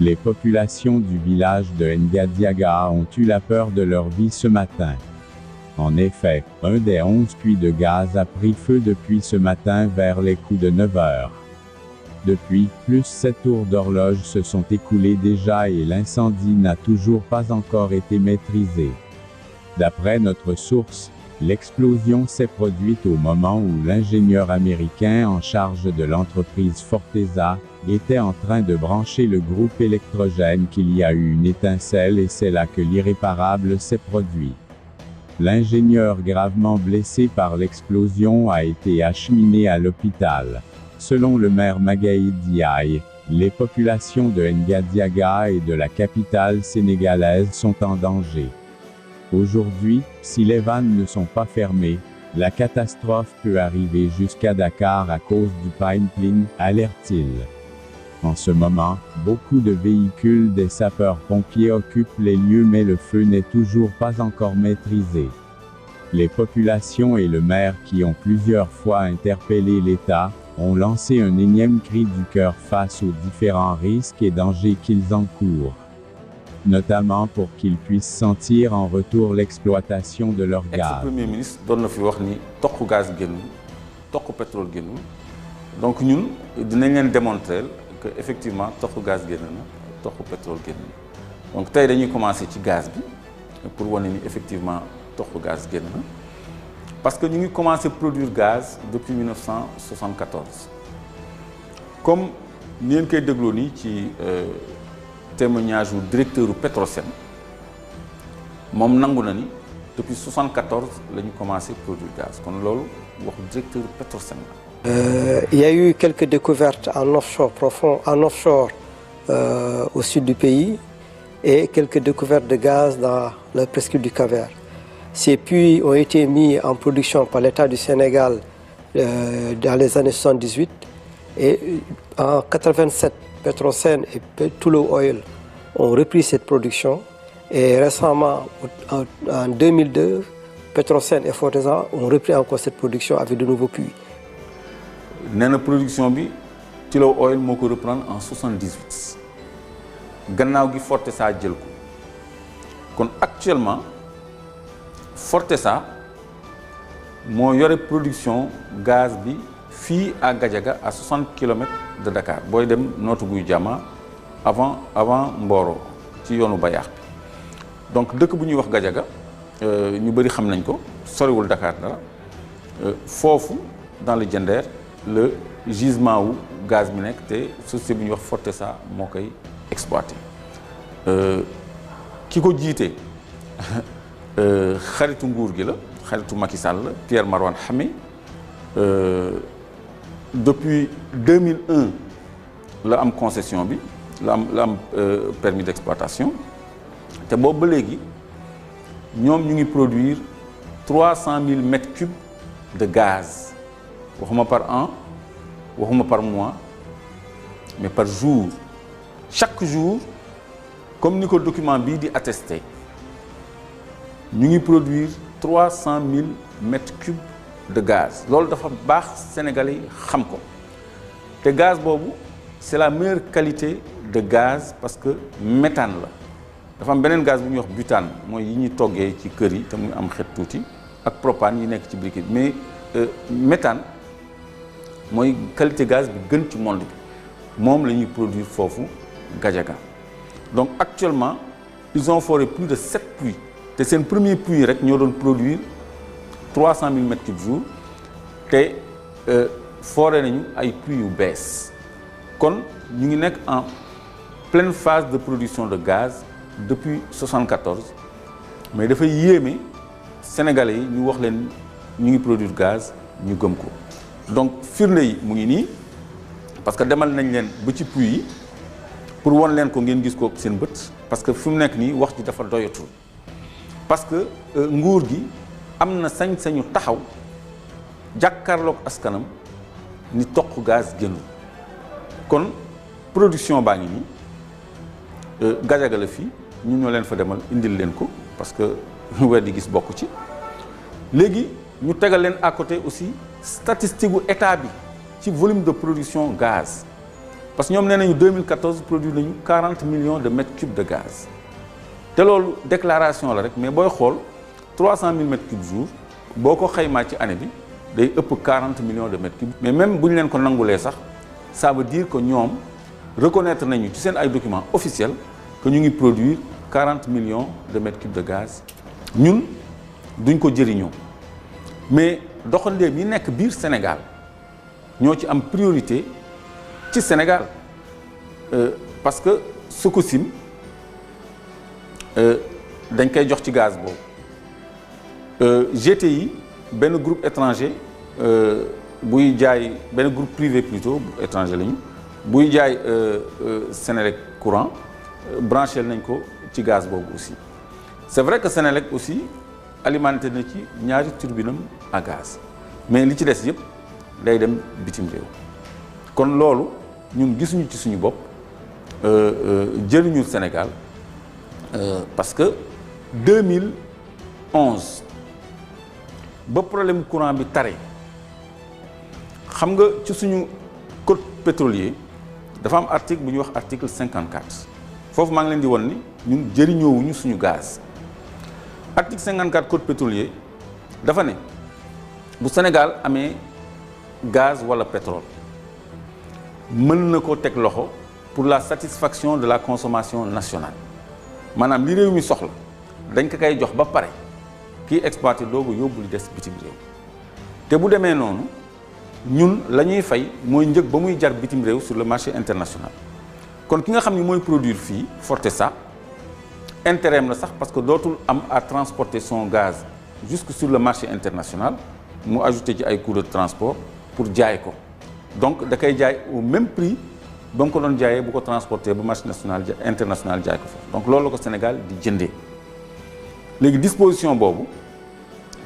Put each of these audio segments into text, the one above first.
Les populations du village de Ngadiaga ont eu la peur de leur vie ce matin. En effet, un des 11 puits de gaz a pris feu depuis ce matin vers les coups de 9 heures. Depuis, plus 7 tours d'horloge se sont écoulées déjà et l'incendie n'a toujours pas encore été maîtrisé. D'après notre source, l'explosion s'est produite au moment où l'ingénieur américain en charge de l'entreprise Fortesa était en train de brancher le groupe électrogène qu'il y a eu une étincelle et c'est là que l'irréparable s'est produit. L'ingénieur gravement blessé par l'explosion a été acheminé à l'hôpital. Selon le maire Magaï Diaye, les populations de Ngadiaga et de la capitale sénégalaise sont en danger. Aujourd'hui, si les vannes ne sont pas fermées, la catastrophe peut arriver jusqu'à Dakar à cause du pipeline, alerte-t-il. En ce moment, beaucoup de véhicules des sapeurs-pompiers occupent les lieux mais le feu n'est toujours pas encore maîtrisé. Les populations et le maire qui ont plusieurs fois interpellé l'État, ont lancé un énième cri du cœur face aux différents risques et dangers qu'ils encourent. Notamment pour qu'ils puissent sentir en retour l'exploitation de leur gaz. Ex-premier ministre doon na fi wax ni toq gaz génnul toq pétrole génnul donc ñun dinañ leen démontrer que effectivement toq gaz génn na toq pétrole génnul donc tey dañuy commencer ci gaz bi pour wane ni effectivement toq gaz génn na parce que ñu ngi commencé produire gaz depuis 1974 comme ni ngeen koy dégloo nii ci témoignage du directeur du Petrosen moom nangu na ni depuis 1974 la ñu commencé produire gaz kon loolu waxu directeur du Petrosen la. Il y a eu quelques découvertes en offshore profond, en offshore au sud du pays et quelques découvertes de gaz dans la presqu'île du Cap-Vert. Ces puits ont été mis en production par l'État du Sénégal dans les années 78 et en 87, Petrosen et Tullow Oil ont repris cette production et récemment, en 2002, Petrosen et Fortesa ont repris encore cette production avec de nouveaux puits. Nee na production bi Tullow Oil moo ko reprendre en 78 gannaaw gi Fortesa jël ko kon actuellement Fortesa moo yore production gaz bi fii à Gadiaga à 60 km de Dakar booy dem Notto Gouye Diama avant Mboro ci yoonu Bayaax bi donc dëkk bu ñuy wax Gadiaga ñu bëri xam nañ ko soriwul Dakar dara foofu dans le Diender le gisement wu gaz bi nekk te société bu ñuy wax Fortesa moo koy exploité ki ko jiite xaritu nguur gi la xaritu Macky Sall la Pierre Marouane Hamé depuis 2001 la am concession bi la am permis d'exploitation te boobu ba léegi ñoom ñu ngi produire 300 000 mètres cubes de gaz waxuma par an waxuma par mois mais par jour chaque jour comme ni ko document bii di attesté ñu ngi produire 300 000 mètres cubes de gaz loolu dafa baax Sénégalais yi xam ko te gaz boobu c'est la meilleure qualité de gaz parce que méthane la dafa am beneen gaz bu ñuy wax butane mooy yi ñuy toggee ci kër yi te muy am xet tuuti ak propane yi nekk ci briquet bi mais méthane mooy qualité gaz bi gën ci monde bi moom la ñuy produire foofu Gadiaga donc actuellement ils ont foré plus de 7 puits te seen premier puits rek ñoo doon produire 300 000 mètres cubes jour te foré nañu ay puits yu bees kon ñu ngi nekk en pleine phase de production de gaz depuis 74 mais dafay yéeme Sénégalais yi ñu wax leen ñu ngi produire gaz ñu gëm ko donc firnde yi mu ngi nii parce que demal nañ leen ba ci puits yi pour won leen ko ngeen gis ko seen bët parce que fi mu nekk nii wax ji dafa doyatul parce que nguur gi am na sañ-sañu taxaw jàkkaarloog askanam ni toq gaz génn kon production baa ngi nii Gadiaga la fii ñun ñoo leen fa demal indil leen ko parce que weddi gis bokk ci léegi ñu tegal leen à côté aussi statistique gu état bi ci volume de production gaz parce que ñoom nee nañu 2014 produit nañu 40 millions de mètres cubes de gaz te loolu déclaration la rek mais booy xool 300 000 mètres cubes jour boo ko xaymaa ci année bi day ëpp 40 millions de mètres cubes. mais même bu ñu leen ko nangulee sax ça veut dire que ñoom reconnaître nañu ci seen ay documents officiels que ñu ngi produire 40 millions de mètres cubes de gaz ñun duñ ko jëriñoo mais doxandéem yi nekk biir Sénégal ñoo ci am priorité ci Sénégal parce que Sococim dañ koy jox ci gaz boobu GTI benn groupe étranger buy jaay benn groupe privé plutôt étranger lañu buy jaay Sénélec courant branché nañ ko ci gaz boobu aussi c'est vrai que Sénélec aussi alimenté na ci ñaari turbinam à gaz mais li ci des yëpp day dem bitim réew kon loolu ñun gisuñu ci suñu bopp jëriñu Sénégal parce que 2011 ba problème courant bi tare xam nga ci suñu code pétrolier dafa am article bu ñuy wax article 54 foofu maa ngi leen di won ni ñun jëriñoowuñu suñu gaz article 54 code pétrolier dafa ne bu Sénégal amee gaz wala pétrole mën na ko teg loxo pour la satisfaction de la consommation nationale maanaam li réew mi soxla dañ ko koy jox ba pare kii exploité doogu yóbbu li des bitim réew te bu demee noonu ñun la ñuy fay mooy njëg ba muy jar bitim réew sur le marché international kon ki nga xam ni mooy produire fii Fortesa intérêt am la sax parce que dootul am à transporter son gaz jusque sur le marché international mu ajouté ci ay coûts de transport pour jaay ko donc da koy jaay au même prix ba nga ko doon jaayee bu ko transporter ba marché national international jaay ko foofu donc loolu la ko Sénégal di jëndee léegi disposition boobu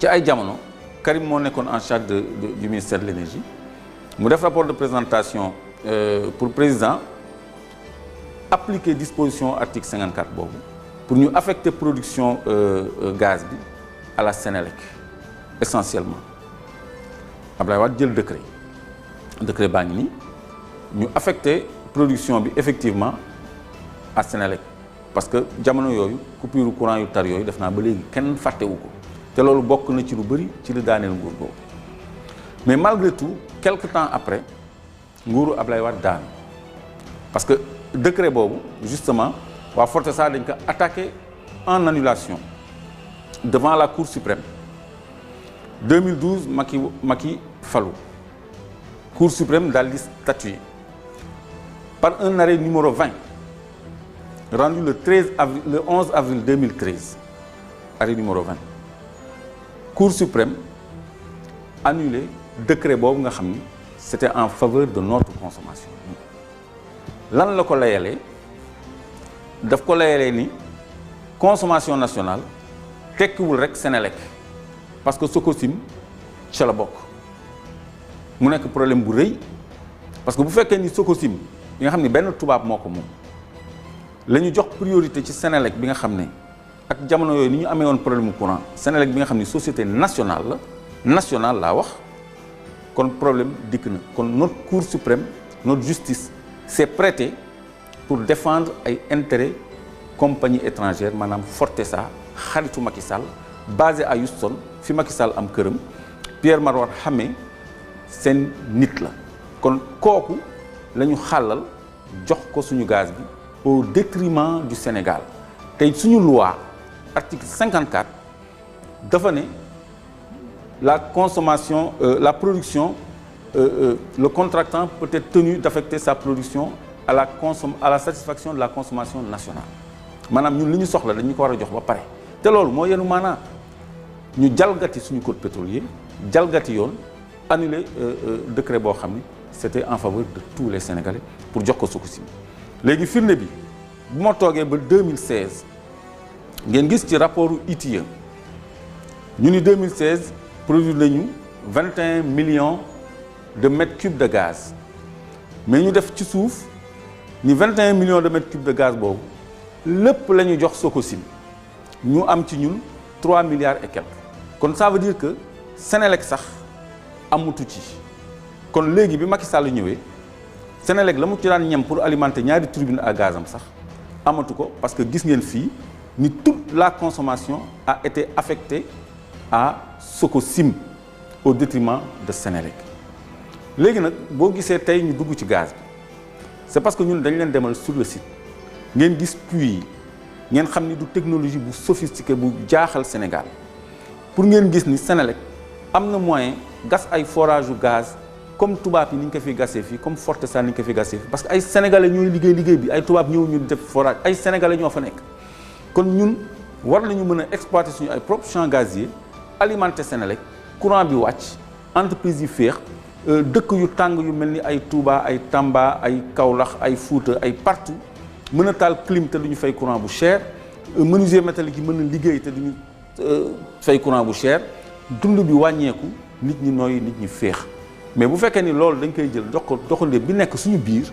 ci ay jamono Karim moo nekkoon en charge du ministère de l'énergie mu def rapport de présentation pour président appliquer disposition article 54 boobu pour ñu affecter production gaz bi à la Sénélec essentiellement Abdoulaye Wade jël décret baa ngi nii ñu affecté production bi effectivement à Sénélec parce que jamono yooyu coupure courant yu tar yooyu def naa ba léegi kenn fàttewu ko te loolu bokk na ci lu bëri ci li daaneel nguur boobu mais malgré tout quelque temps après nguuru Abdoulaye Wade daanu parce que décret boobu justement waa Fortesa dañ ko attaqué en annulation devant la Cour suprême 2012 Macky falu Cour suprême daal di statuer par un arrêt numéro 20 rendu le 11 avril 2013 arrêt numéro 20 Cour suprême annulé décret boobu nga xam ni c'était en faveur de notre consommation lan la ko layalee daf ko layalee ni consommation nationale tekkiwul rek Sénélec parce que Sococim ca la bokk mu nekk problème bu rëy parce que bu fekkee ni Sococim bi nga xam ni benn tubaab moo ko moom la ñu jox priorité ci Sénélec bi nga xam ne ak jamono yooyu ni ñu amee woon problème courant Sénélec bi nga xam ni société nationale laa wax kon problème dikk na kon notre Cour suprême notre justice s'est prêtée pour défendre ay intérêts compagnie étrangère maanaam Fortesa xaritu Macky Sall basé à Houston fi Macky Sall am këram Pierre Marouane Hamé seen nit la kon kooku la ñu xàllal jox ko suñu gaz bi au détriment du Sénégal tey suñu loi article 54 dafa ne la consommation la production le contractant peut être tenu d'affecter sa production à la satisfaction de la consommation nationale maanaam ñun li ñu soxla dañu ko war a jox ba pare te loolu moo yenu maanaa ñu jalgati suñu code pétrolier jalgati yoon annuler décret boo xam ni c'était en faveur de tous les Sénégalais pour jox ko Sococim léegi firnde bi bu ma toogee ba 2016 ngeen gis ci rapport ITIE ñu ni 2016 produire nañu 21 millions de mètres cubes de gaz mais ñu def ci suuf ni 21 millions de mètres cubes de gaz boobu lépp la ñu jox Sococim ñu am ci ñun 3 milliards et quelques kon ça veut dire que Sénélec sax amutu ci kon léegi bi Macky Sall ñëwee Senelec la mu ci daan ñam pour alimenter ñaari turbine à gaz am sax amatu ko parce que gis ngeen fii ni toute la consommation a été affectée à Sococim au détriment de Senelec. léegi nag boo gisee tey ñu dugg ci gaz bi c'est parce que ñun dañ leen demal sur le site ngeen gis puits yi ngeen xam ni du technologie bu sophistiquée bu jaaxal Sénégal pour ngeen gis ni Senelec am na moyen gas ay forage u gaz comme tubaab yi ni ñu ko fi gasee fii comme Fortesa ni ñu ko fi gasee fii parce que ay sénégalais ñooy liggéey bi ay tubaab ñëw ñu def forage ay sénégalais ñoo fa nekk kon ñun war nañu mën a exploiter suñu ay propres champs gaziers alimenter Senelec courant bi wàcc entreprise yi féex dëkk yu tàng yu mel ni ay Touba ay Tamba ay Kaolack ay Fouta ay partout mën a taal clim te duñu fay courant bu cher menuisier métallique yi mën a liggéey te duñu fay courant bu cher dund bi wàññeeku nit ñi nooy nit ñi féex mais bu fekkee ni loolu dañ koy jël jox ko doxalee bi nekk suñu biir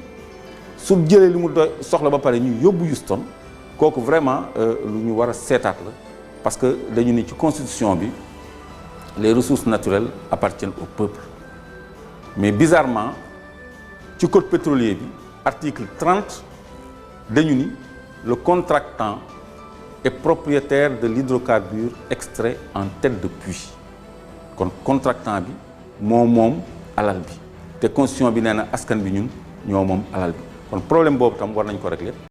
su jëlee li mu doy soxla ba pare ñu yóbbu Houston kooku vraiment lu ñu war a seetaat la parce que dañu ni ci constitution bi les ressources naturelles appartiennent au peuple mais bizarrement ci code pétrolier bi article 30 dañu ni le contractant est propriétaire de l'hydrocarbure extrait en tête de puits kon contractant bi moom alal bi te constitution bi nee na askan bi ñun ñoo moom alal bi kon problème boobu tam war nañ ko régler